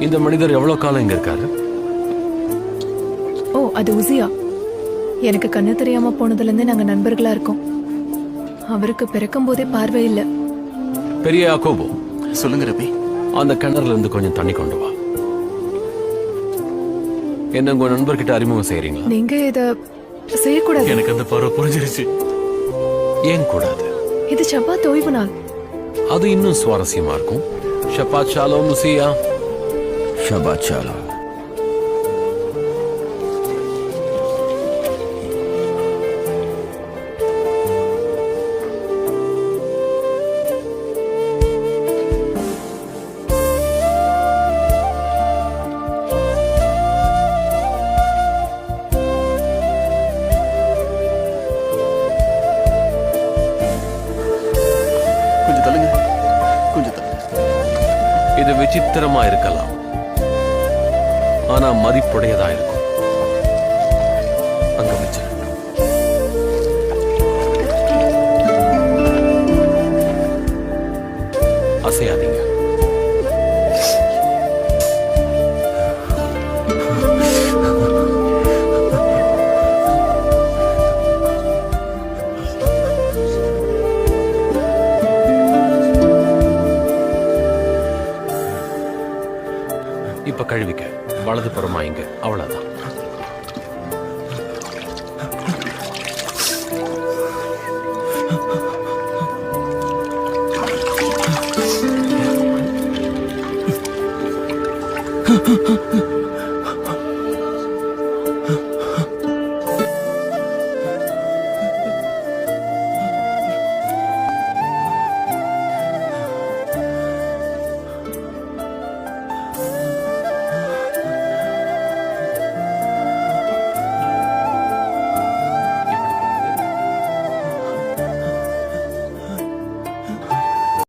இந்த மனிதர் எவ்வளவு காலம் இங்க இருக்காரு? ஓ, அது உசியா. எனக்கு கண்ணு தெரியாம போனதுல இருந்து நாங்க நண்பர்களா இருக்கோம். அவருக்கு பிறக்கும் போதே பார்வை இல்ல. பெரிய யாக்கோபு, சொல்லுங்க ரபி. அந்த கிணறுல இருந்து கொஞ்சம் தண்ணி கொண்டு வா. என்ன உங்க நண்பர்கிட்ட அறிமுகம் செய்யறீங்களா? நீங்க இத செய்யக்கூடாது. எனக்கு அந்த பருவ புரிஞ்சிருச்சு. ஏன் கூடாது? இது ஷப்பாத் ஓய்வு நாள். அது இன்னும் சுவாரஸ்யமா இருக்கும். ஷப்பாத் ஷாலோம் உசியா. ஷபாத் ஷாலோம். கொஞ்சம் தள்ளுங்க, கொஞ்சம் தள்ளுங்க. இது விசித்திரமா இருக்கலாம், ஆனா மதிப்புடையதா இருக்கும். அங்க வச்சு அசையாதீங்க. இப்ப கழுவிக்க. வலது புறமா இங்க. அவ்வளவுதான்.